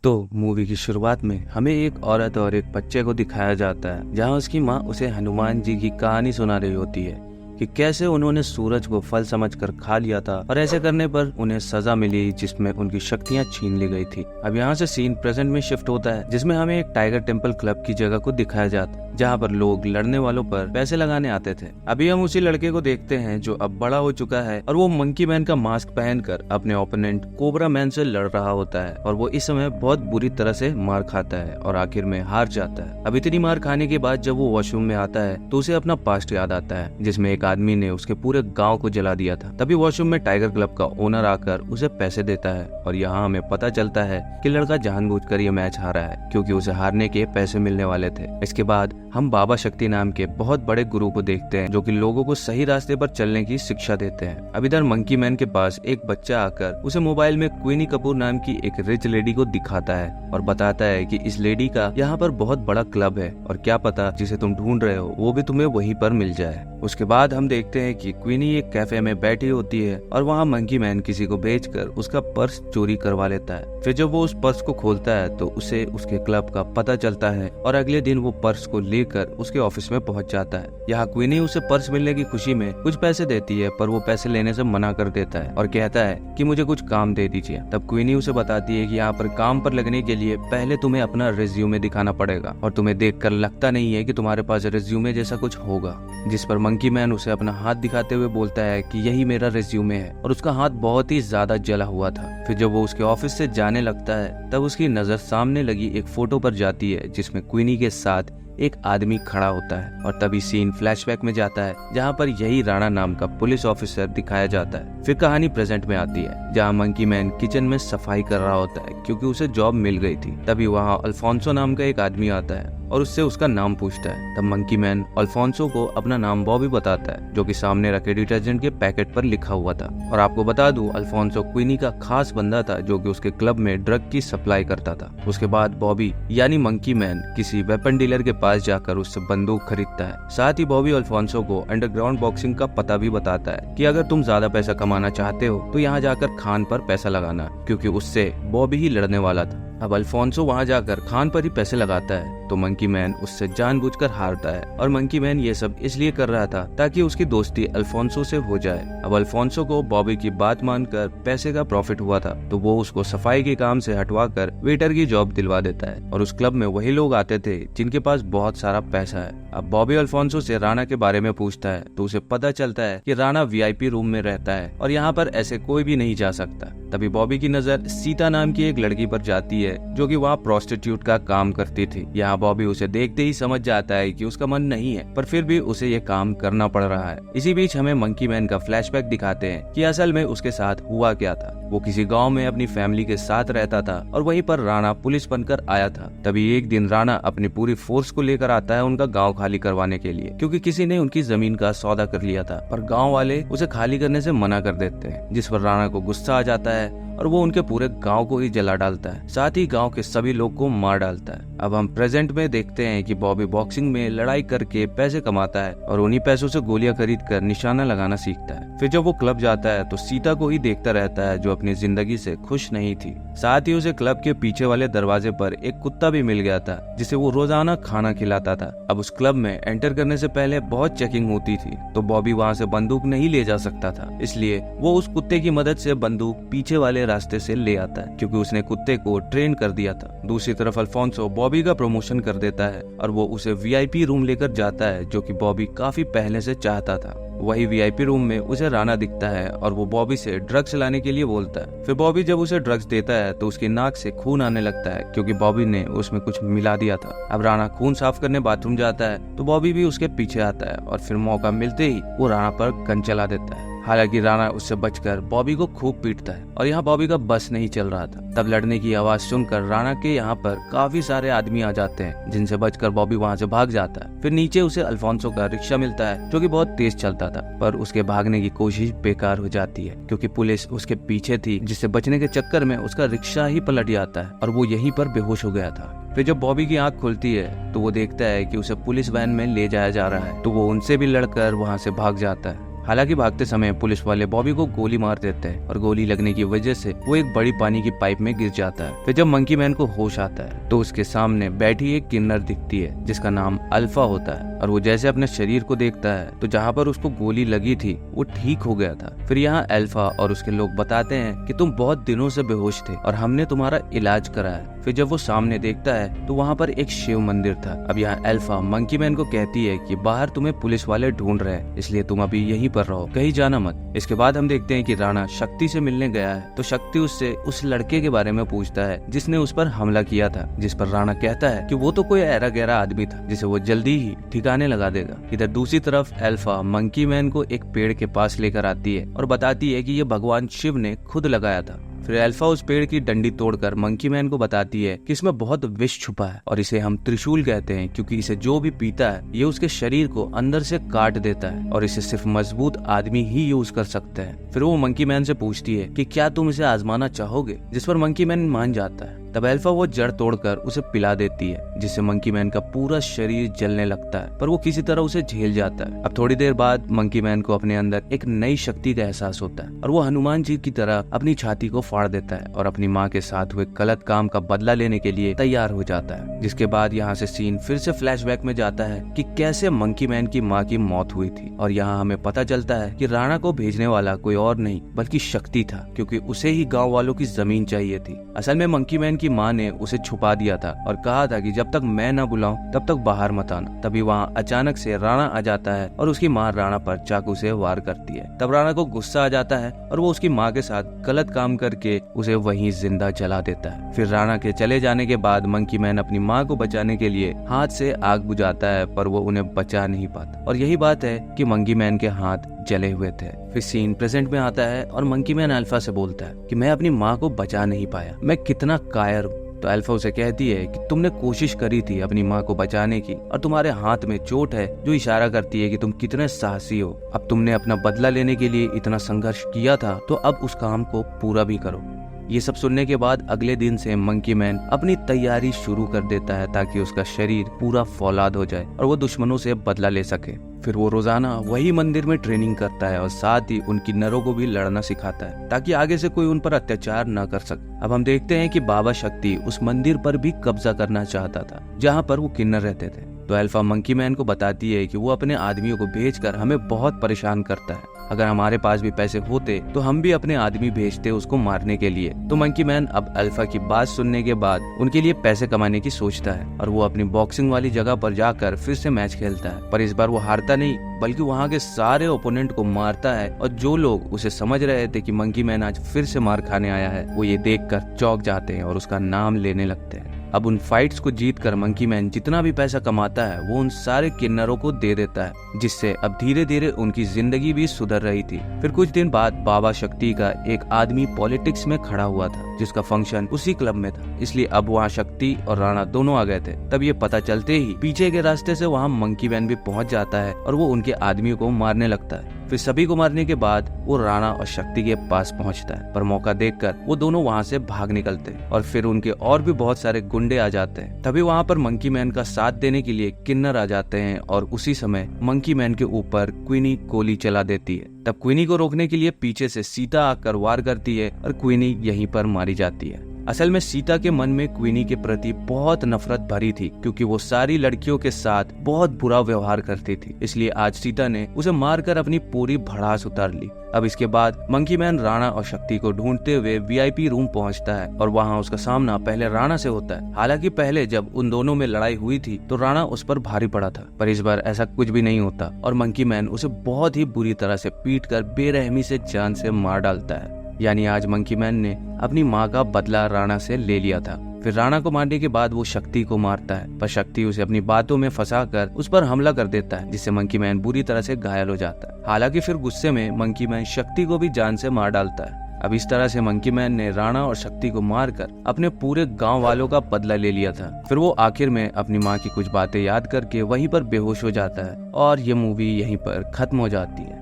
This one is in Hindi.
तो मूवी की शुरुआत में हमें एक औरत और एक बच्चे को दिखाया जाता है, जहां उसकी माँ उसे हनुमान जी की कहानी सुना रही होती है कि कैसे उन्होंने सूरज को फल समझकर खा लिया था और ऐसे करने पर उन्हें सजा मिली जिसमें उनकी शक्तियां छीन ली गई थी। अब यहाँ से सीन प्रेजेंट में शिफ्ट होता है, जिसमें हमें एक टाइगर टेम्पल क्लब की जगह को दिखाया जाता है, जहाँ पर लोग लड़ने वालों पर पैसे लगाने आते थे। अभी हम उसी लड़के को देखते हैं जो अब बड़ा हो चुका है और वो मंकी मैन का मास्क पहनकर अपने ओपोनेंट कोबरा मैन से लड़ रहा होता है और वो इस समय बहुत बुरी तरह से मार खाता है और आखिर में हार जाता है। अब इतनी मार खाने के बाद जब वो वॉशरूम में आता है तो उसे अपना पास्ट याद आता है, जिसमें एक आदमी ने उसके पूरे गांव को जला दिया था। तभी वॉशरूम में टाइगर क्लब का ओनर आकर उसे पैसे देता है और यहाँ हमें पता चलता है कि लड़का जानबूझकर ये मैच हारा है क्योंकि उसे हारने के पैसे मिलने वाले थे। इसके बाद हम बाबा शक्ति नाम के बहुत बड़े गुरु को देखते हैं जो कि लोगों को सही रास्ते पर चलने की शिक्षा देते हैं। अब इधर मंकी मैन के पास एक बच्चा आकर उसे मोबाइल में क्वीनी कपूर नाम की एक रिच लेडी को दिखाता है और बताता है कि इस लेडी का यहाँ पर बहुत बड़ा क्लब है और क्या पता जिसे तुम ढूंढ रहे हो वो भी तुम्हें वहीं पर मिल जाए। उसके बाद हम देखते हैं कि क्वीनी एक कैफे में बैठी होती है और वहाँ मंकी मैन किसी को भेजकर उसका पर्स चोरी करवा लेता है। फिर जब वो उस पर्स को खोलता है तो उसे उसके क्लब का पता चलता है और अगले दिन वो पर्स को लेकर उसके ऑफिस में पहुंच जाता है। यहाँ क्वीनी उसे पर्स मिलने की खुशी में कुछ पैसे देती है, पर वो पैसे लेने से मना कर देता है और कहता है कि मुझे कुछ काम दे दीजिए। तब क्वीनी उसे बताती है कि यहाँ पर काम पर लगने के लिए पहले तुम्हें अपना रिज्यूमे दिखाना पड़ेगा और तुम्हें देखकर लगता नहीं है कि तुम्हारे पास रिज्यूमे जैसा कुछ होगा। जिस पर मंकी मैन उसे अपना हाथ दिखाते हुए बोलता है कि यही मेरा रिज्यूमे है और उसका हाथ बहुत ही ज्यादा जला हुआ था। फिर जब वो उसके ऑफिस से जाने लगता है तब उसकी नजर सामने लगी एक फोटो पर जाती है जिसमें क्वीनी के साथ एक आदमी खड़ा होता है और तभी सीन फ्लैशबैक में जाता है जहां पर यही राणा नाम का पुलिस ऑफिसर दिखाया जाता है। फिर कहानी प्रेजेंट में आती है जहां मंकी मैन किचन में सफाई कर रहा होता है क्योंकि उसे जॉब मिल गई थी। तभी वहां अल्फोंसो नाम का एक आदमी आता है और उससे उसका नाम पूछता है। तब मंकी मैन अल्फोंसो को अपना नाम बॉबी बताता है जो कि सामने रखे डिटर्जेंट के पैकेट पर लिखा हुआ था। और आपको बता दूं, अल्फोंसो क्वीनी का खास बंदा था जो कि उसके क्लब में ड्रग की सप्लाई करता था। उसके बाद बॉबी यानी मंकी मैन किसी वेपन डीलर के पास जाकर उससे बंदूक खरीदता है। साथ ही बॉबी अल्फोंसो को अंडरग्राउंड बॉक्सिंग का पता भी बताता है कि अगर तुम ज्यादा पैसा कमाना चाहते हो तो यहाँ जाकर खान पर पैसा लगाना, क्योंकि उससे बॉबी ही लड़ने वाला था। अब अल्फोंसो वहाँ जाकर खान पर ही पैसे लगाता है तो मंकी मैन उससे जानबूझकर हारता है और मंकी मैन ये सब इसलिए कर रहा था ताकि उसकी दोस्ती अल्फोंसो से हो जाए। अब अल्फोंसो को बॉबी की बात मानकर पैसे का प्रॉफिट हुआ था तो वो उसको सफाई के काम से हटवाकर वेटर की जॉब दिलवा देता है और उस क्लब में वही लोग आते थे जिनके पास बहुत सारा पैसा है। अब बॉबी अल्फोंसो से राणा के बारे में पूछता है तो उसे पता चलता है कि राणा वीआईपी रूम में रहता है और यहाँ पर ऐसे कोई भी नहीं जा सकता। तभी बॉबी की नजर सीता नाम की एक लड़की पर जाती है जो कि वहाँ प्रोस्टिट्यूट का काम करती थी। यहाँ बॉबी उसे देखते ही समझ जाता है कि उसका मन नहीं है, पर फिर भी उसे ये काम करना पड़ रहा है। इसी बीच हमें मंकी मैन का फ्लैशबैक दिखाते हैं कि असल में उसके साथ हुआ क्या था। वो किसी गांव में अपनी फैमिली के साथ रहता था और वहीं पर राणा पुलिस बनकर आया था। तभी एक दिन राणा अपनी पूरी फोर्स को लेकर आता है उनका गांव खाली करवाने के लिए, क्योंकि किसी ने उनकी जमीन का सौदा कर लिया था, पर गांव वाले उसे खाली करने से मना कर देते हैं। जिस पर राणा को गुस्सा आ जाता है और वो उनके पूरे गांव को ही जला डालता है, साथ ही गांव के सभी लोग को मार डालता है। अब हम प्रेजेंट में देखते हैं कि बॉबी बॉक्सिंग में लड़ाई करके पैसे कमाता है और उन्हीं पैसों से गोलियां खरीद कर निशाना लगाना सीखता है। फिर जब वो क्लब जाता है तो सीता को ही देखता रहता है जो अपनी जिंदगी से खुश नहीं थी। साथ ही उसे क्लब के पीछे वाले दरवाजे पर एक कुत्ता भी मिल गया था जिसे वो रोजाना खाना खिलाता था। अब उस क्लब में एंटर करने से पहले बहुत चेकिंग होती थी तो बॉबी वहाँ से बंदूक नहीं ले जा सकता था, इसलिए वो उस कुत्ते की मदद से बंदूक पीछे वाले रास्ते से ले आता है क्योंकि उसने कुत्ते को ट्रेन कर दिया था। दूसरी तरफ अल्फोंसो बॉबी का प्रमोशन कर देता है और वो उसे वीआईपी रूम लेकर जाता है जो कि बॉबी काफी पहले से चाहता था। वही वीआईपी रूम में उसे राणा दिखता है और वो बॉबी से ड्रग्स लाने के लिए बोलता है। फिर बॉबी जब उसे ड्रग्स देता है तो उसकी नाक से खून आने लगता है क्योंकि बॉबी ने उसमें कुछ मिला दिया था। अब राणा खून साफ करने बाथरूम जाता है तो बॉबी भी उसके पीछे आता है और फिर मौका मिलते ही वो राणा पर गन चला देता है। हालांकि राणा उससे बचकर बॉबी को खूब पीटता है और यहाँ बॉबी का बस नहीं चल रहा था। तब लड़ने की आवाज सुनकर राणा के यहाँ पर काफी सारे आदमी आ जाते हैं जिनसे बचकर बॉबी वहाँ से भाग जाता है। फिर नीचे उसे अल्फोंसो का रिक्शा मिलता है जो कि बहुत तेज चलता था, पर उसके भागने की कोशिश बेकार हो जाती है क्योंकि पुलिस उसके पीछे थी, जिससे बचने के चक्कर में उसका रिक्शा ही पलट जाता है और वो यहीं पर बेहोश हो गया था। फिर जब बॉबी की आंख खुलती है तो वो देखता है कि उसे पुलिस वैन में ले जाया जा रहा है, तो वो उनसे भी लड़कर वहाँ से भाग जाता है। हालांकि भागते समय पुलिस वाले बॉबी को गोली मार देते हैं और गोली लगने की वजह से वो एक बड़ी पानी की पाइप में गिर जाता है। फिर जब मंकी मैन को होश आता है तो उसके सामने बैठी एक किन्नर दिखती है जिसका नाम अल्फा होता है, और वो जैसे अपने शरीर को देखता है तो जहाँ पर उसको गोली लगी थी वो ठीक हो गया था। फिर यहाँ अल्फा और उसके लोग बताते हैं कि तुम बहुत दिनों से बेहोश थे और हमने तुम्हारा इलाज कराया। फिर जब वो सामने देखता है तो वहाँ पर एक शिव मंदिर था। अब यहाँ अल्फा मंकी मैन को कहती है कि बाहर तुम्हें पुलिस वाले ढूंढ रहे हैं, इसलिए तुम अभी यहीं पर रहो, कहीं जाना मत। इसके बाद हम देखते हैं कि राणा शक्ति से मिलने गया है तो शक्ति उससे उस लड़के के बारे में पूछता है जिसने उस पर हमला किया था, जिस पर राणा कहता है कि वो तो कोई ऐरा गहरा आदमी था जिसे वो जल्दी ही ठिकाने लगा देगा। इधर दूसरी तरफ अल्फा मंकी मैन को एक पेड़ के पास लेकर आती है और बताती है कि ये भगवान शिव ने खुद लगाया था। फिर अल्फा उस पेड़ की डंडी तोड़कर मंकी मैन को बताती है कि इसमें बहुत विष छुपा है और इसे हम त्रिशूल कहते हैं क्योंकि इसे जो भी पीता है ये उसके शरीर को अंदर से काट देता है और इसे सिर्फ मजबूत आदमी ही यूज कर सकते हैं। फिर वो मंकी मैन से पूछती है कि क्या तुम इसे आजमाना चाहोगे, जिस पर मंकी मैन मान जाता है। तब अल्फा वो जड़ तोड़कर उसे पिला देती है जिससे मंकी मैन का पूरा शरीर जलने लगता है, पर वो किसी तरह उसे झेल जाता है। अब थोड़ी देर बाद मंकी मैन को अपने अंदर एक नई शक्ति का एहसास होता है और वो हनुमान जी की तरह अपनी छाती को फाड़ देता है और अपनी माँ के साथ हुए गलत काम का बदला लेने के लिए तैयार हो जाता है। जिसके बाद यहाँ से सीन फिर से फ्लैशबैक में जाता है कि कैसे मंकी मैन की माँ की मौत हुई थी, और यहाँ हमें पता चलता है कि राणा को भेजने वाला कोई और नहीं बल्कि शक्ति था, क्योंकि उसे ही गाँव वालों की जमीन चाहिए थी। असल में मंकी मैन की माँ ने उसे छुपा दिया था और कहा था कि जब तक मैं न बुलाऊं तब तक बाहर मत आना। तभी वहाँ अचानक से राणा आ जाता है और उसकी माँ राणा पर चाकू से वार करती है। तब राणा को गुस्सा आ जाता है और वो उसकी माँ के साथ गलत काम करके उसे वहीं जिंदा जला देता है। फिर राणा के चले जाने के बाद मंकी मैन अपनी माँ को बचाने के लिए हाथ से आग बुझाता है, पर वो उन्हें बचा नहीं पाता, और यही बात है कि मंकी मैन के हाथ जले हुए थे। फिर सीन प्रेजेंट में आता है और मंकी मैन अल्फा से बोलता है कि मैं अपनी माँ को बचा नहीं पाया, मैं कितना कायर हूँ। तो अल्फा उसे कहती है कि तुमने कोशिश करी थी अपनी माँ को बचाने की और तुम्हारे हाथ में चोट है जो इशारा करती है कि तुम कितने साहसी हो। अब तुमने अपना बदला लेने के लिए इतना संघर्ष किया था तो अब उस काम को पूरा भी करो। ये सब सुनने के बाद अगले दिन से मंकी मैन अपनी तैयारी शुरू कर देता है ताकि उसका शरीर पूरा फौलाद हो जाए और वो दुश्मनों से बदला ले सके। फिर वो रोजाना वही मंदिर में ट्रेनिंग करता है और साथ ही उन किन्नरों को भी लड़ना सिखाता है ताकि आगे से कोई उन पर अत्याचार न कर सके। अब हम देखते हैं कि बाबा शक्ति उस मंदिर पर भी कब्जा करना चाहता था जहाँ पर वो किन्नर रहते थे। तो अल्फा मंकी मैन को बताती है कि वो अपने आदमियों को भेजकर हमें बहुत परेशान करता है, अगर हमारे पास भी पैसे होते तो हम भी अपने आदमी भेजते उसको मारने के लिए। तो मंकी मैन अब अल्फा की बात सुनने के बाद उनके लिए पैसे कमाने की सोचता है और वो अपनी बॉक्सिंग वाली जगह पर जाकर फिर से मैच खेलता है, पर इस बार वो हारता नहीं बल्कि वहाँ के सारे ओपोनेंट को मारता है। और जो लोग उसे समझ रहे थे कि मंकी मैन आज फिर से मार खाने आया है वो ये देखकर चौंक जाते हैं और उसका नाम लेने लगते हैं। अब उन फाइट्स को जीतकर मंकी मैन जितना भी पैसा कमाता है वो उन सारे किन्नरों को दे देता है, जिससे अब धीरे धीरे उनकी जिंदगी भी सुधर रही थी। फिर कुछ दिन बाद बाबा शक्ति का एक आदमी पॉलिटिक्स में खड़ा हुआ था जिसका फंक्शन उसी क्लब में था, इसलिए अब वहाँ शक्ति और राणा दोनों आ गए थे। तब ये पता चलते ही पीछे के रास्ते से वहाँ मंकी मैन भी पहुँच जाता है और वो उनके आदमियों को मारने लगता है। फिर सभी को मारने के बाद वो राणा और शक्ति के पास पहुंचता है, पर मौका देखकर वो दोनों वहां से भाग निकलते हैं और फिर उनके और भी बहुत सारे गुंडे आ जाते हैं। तभी वहां पर मंकी मैन का साथ देने के लिए किन्नर आ जाते हैं और उसी समय मंकी मैन के ऊपर क्वीनी गोली चला देती है। तब क्वीनी को रोकने के लिए पीछे से सीता आकर वार करती है और क्वीनी यहीं पर मारी जाती है। असल में सीता के मन में क्वीनी के प्रति बहुत नफरत भरी थी क्योंकि वो सारी लड़कियों के साथ बहुत बुरा व्यवहार करती थी, इसलिए आज सीता ने उसे मारकर अपनी पूरी भड़ास उतार ली। अब इसके बाद मंकी मैन राणा और शक्ति को ढूंढते हुए वीआईपी रूम पहुंचता है और वहां उसका सामना पहले राणा से होता है। हालांकि पहले जब उन दोनों में लड़ाई हुई थी तो राणा उस पर भारी पड़ा था, पर इस बार ऐसा कुछ भी नहीं होता और मंकी मैन उसे बहुत ही बुरी तरह से पीटकर बेरहमी से जान से मार डालता है। यानी आज मंकी मैन ने अपनी माँ का बदला राणा से ले लिया था। फिर राणा को मारने के बाद वो शक्ति को मारता है, पर शक्ति उसे अपनी बातों में फंसाकर उस पर हमला कर देता है, जिससे मंकी मैन बुरी तरह से घायल हो जाता है। हालांकि फिर गुस्से में मंकी मैन शक्ति को भी जान से मार डालता है। अब इस तरह से मंकी मैन ने राणा और शक्ति को मारकर अपने पूरे गांव वालों का बदला ले लिया था। फिर वो आखिर में अपनी माँ की कुछ बातें याद करके वहीं पर बेहोश हो जाता है और ये मूवी यहीं पर खत्म हो जाती है।